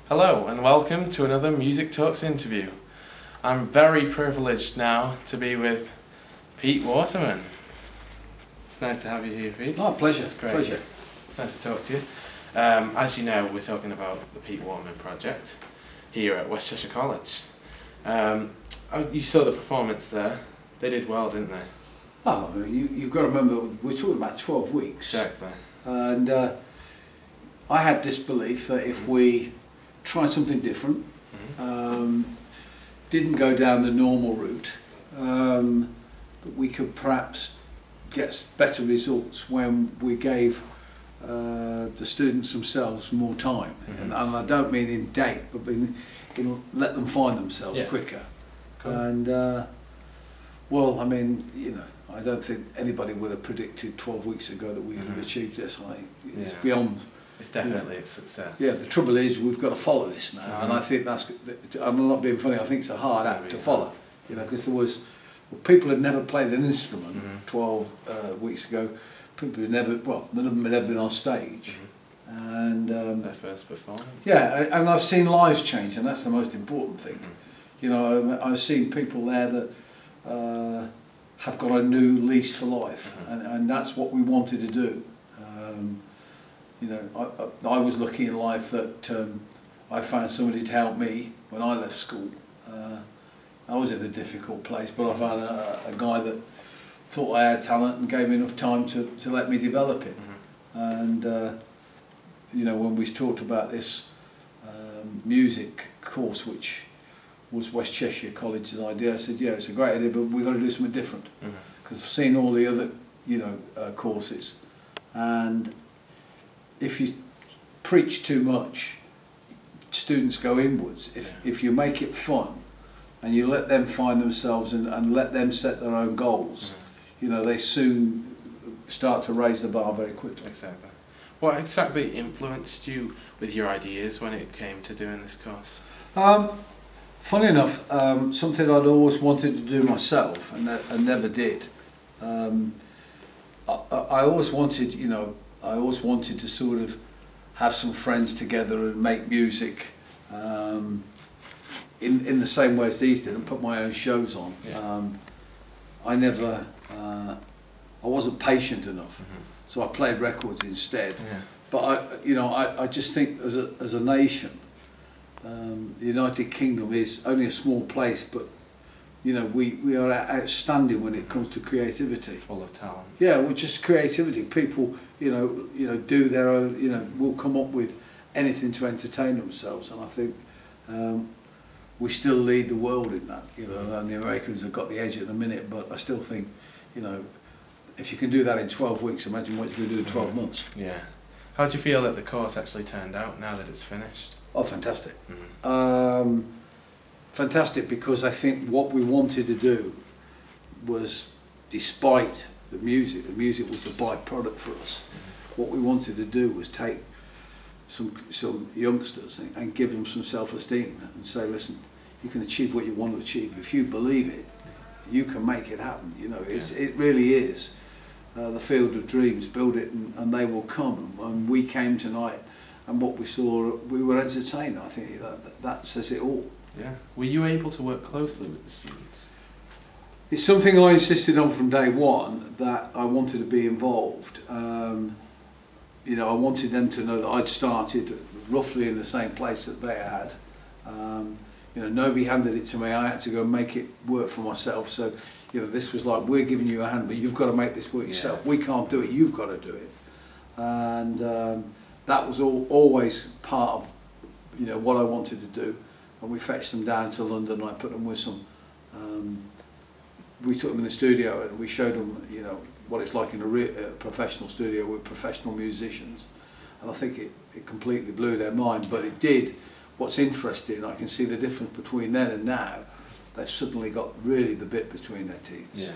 Hello and welcome to another Music Talks interview. I'm very privileged now to be with Pete Waterman. It's nice to have you here, Pete. Oh, pleasure. It's great. Pleasure. It's nice to talk to you. As you know, we're talking about the Pete Waterman Project here at West Cheshire College. You saw the performance there. They did well, didn't they? Oh, you've got to remember, we're talking about 12 weeks. Exactly. And I had this belief that if we tried something different, didn't go down the normal route, that we could perhaps get better results when we gave the students themselves more time. And I don't mean in date, but in let them find themselves quicker. Cool. And well, I mean, you know, I don't think anybody would have predicted 12 weeks ago that we would have achieved this. It's beyond. It's definitely a success. Yeah, the trouble is we've got to follow this now, and I think that's. I'm not being funny. I think it's a hard act to follow. You know, because there was people had never played an instrument 12 weeks ago. People had never. Well, none of them had ever been on stage. And their first performance. Yeah, and I've seen lives change, and that's the most important thing. You know, I've seen people there that have got a new lease for life, and that's what we wanted to do. You know, I was lucky in life that I found somebody to help me when I left school. I was in a difficult place, but I found a guy that thought I had talent and gave me enough time to let me develop it. And you know, when we talked about this music course, which was West Cheshire College's idea, I said, yeah, it's a great idea, but we've got to do something different. Because I've seen all the other, you know, courses, and if you preach too much, students go inwards. If you make it fun, and you let them find themselves and let them set their own goals, you know, they soon start to raise the bar very quickly. Exactly. What exactly influenced you with your ideas when it came to doing this course? Funny enough, something I'd always wanted to do myself and never did. I always wanted, you know, I always wanted to sort of have some friends together and make music in the same way as these did, and put my own shows on. I wasn't patient enough, so I played records instead. But I just think as a nation, the United Kingdom is only a small place, but you know, we are outstanding when it comes to creativity. Full of talent. Yeah, well, just creativity. People, you know, do their own. You know, will come up with anything to entertain themselves, and I think we still lead the world in that. You know, and the Americans have got the edge at the minute, but I still think, you know, if you can do that in 12 weeks, imagine what you can do in 12 months. Yeah. How do you feel that the course actually turned out now that it's finished? Oh, fantastic. Fantastic, because I think what we wanted to do was, despite the music was a byproduct for us. What we wanted to do was take some youngsters and give them some self-esteem and say, listen, you can achieve what you want to achieve. If you believe it, you can make it happen. You know, it really is the field of dreams. Build it and they will come. And we came tonight, and what we saw, we were entertained. I think that says it all. Yeah. Were you able to work closely with the students? It's something I insisted on from day one, that I wanted to be involved. You know, I wanted them to know that I'd started roughly in the same place that they had. You know, nobody handed it to me. I had to go and make it work for myself. So, you know, this was like, we're giving you a hand, but you've got to make this work yourself. We can't do it. You've got to do it. And that was always part of, you know, what I wanted to do. And we fetched them down to London, and I put them with some, we took them in the studio and we showed them, you know, what it's like in a professional studio with professional musicians. And I think it completely blew their mind, but it did. What's interesting, I can see the difference between then and now. They've suddenly got really the bit between their teeth. Yeah.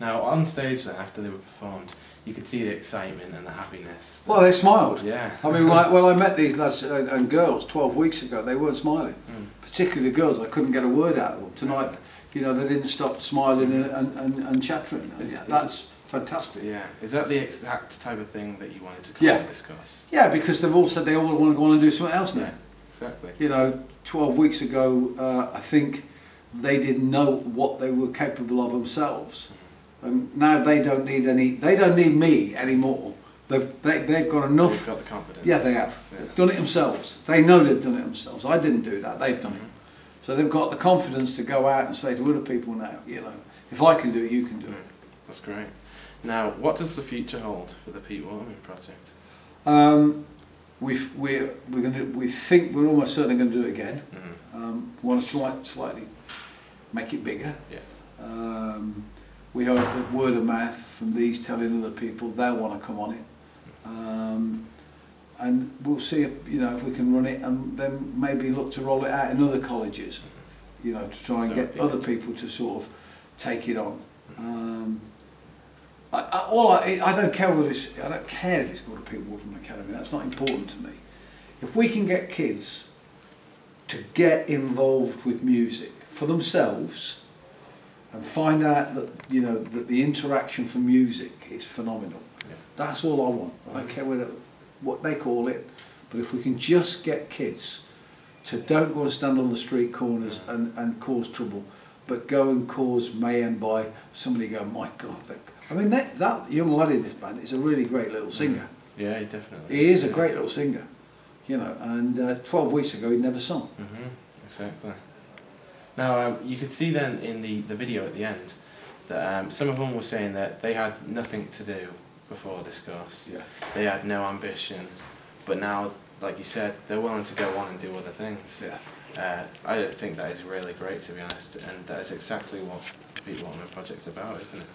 Now, on stage then, after they were performed, you could see the excitement and the happiness. Well, they smiled. Yeah. I mean, when I met these lads and girls 12 weeks ago, they weren't smiling. Particularly the girls, I couldn't get a word out of them. Tonight, you know, they didn't stop smiling and chattering. That's fantastic. Yeah. Is that the exact type of thing that you wanted to come in this course? Yeah, because they've all said they all want to go on and do something else now. exactly. You know, 12 weeks ago, I think they didn't know what they were capable of themselves. And now they don't need me anymore. They've got enough. They've got the confidence. Yeah, they have. Yeah. They've done it themselves. They know they've done it themselves. I didn't do that. They've done it. So they've got the confidence to go out and say to other people now, you know, if I can do it, you can do it. That's great. Now, what does the future hold for the Pete Waterman Project? We think we're almost certainly going to do it again. Mm-hmm. Want to slightly make it bigger. Yeah. We hope that word of mouth from these telling other people they'll want to come on it, and we'll see if, you know, if we can run it, and then maybe look to roll it out in other colleges, you know, to try and get other people to sort of take it on. I don't care whether I don't care if it's called a Pete Waterman Academy. That's not important to me. If we can get kids to get involved with music for themselves and find out that, you know, that the interaction for music is phenomenal. Yeah. That's all I want. I don't care what they call it, but if we can just get kids to don't go and stand on the street corners and cause trouble, but go and cause mayhem by somebody going, my God, I mean, that young lad in this band is a really great little singer. Yeah, he definitely. He is a great little singer, you know, and 12 weeks ago he'd never sung. Exactly. Now, you could see then in the video at the end that some of them were saying that they had nothing to do before this course. Yeah. They had no ambition, but now, like you said, they're willing to go on and do other things. Yeah. I think that is really great, to be honest, and that is exactly what the Pete Waterman Project's about, isn't it?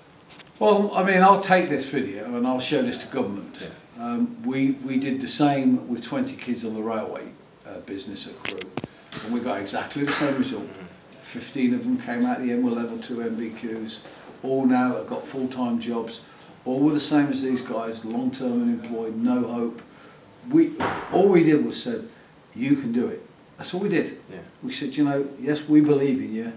Well, I mean, I'll take this video and I'll show this to government. Yeah. We did the same with 20 kids on the railway business at Crewe, and we got exactly the same result. 15 of them came out at the end, were level 2 MBQs, all now have got full-time jobs, all were the same as these guys, long-term unemployed, no hope. All we did was said, you can do it. That's all we did. Yeah. We said, you know, yes, we believe in you,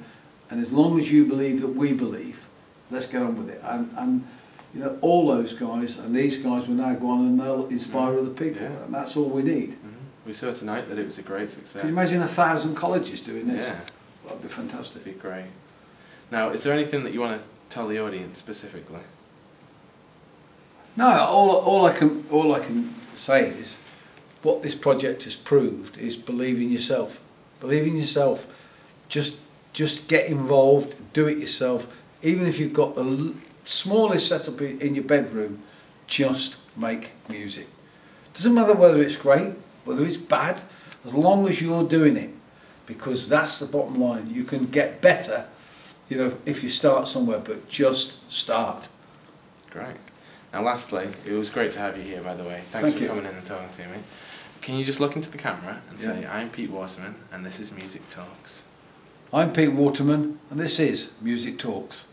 and as long as you believe that we believe, let's get on with it. And you know, all those guys and these guys will now go on and they'll inspire other people, and that's all we need. We saw tonight that it was a great success. Can you imagine 1,000 colleges doing this? Yeah. That'd be fantastic. That'd be great. Now, is there anything that you want to tell the audience specifically? No, all I can say is what this project has proved is believe in yourself. Believe in yourself. Just get involved, do it yourself. Even if you've got the smallest setup in your bedroom, just make music. Doesn't matter whether it's great, whether it's bad, as long as you're doing it, because that's the bottom line. You can get better, you know, if you start somewhere, but just start. Great. Now lastly, it was great to have you here, by the way. Thanks for coming in and talking to me. Can you just look into the camera and say, I'm Pete Waterman and this is Music Talks. I'm Pete Waterman and this is Music Talks.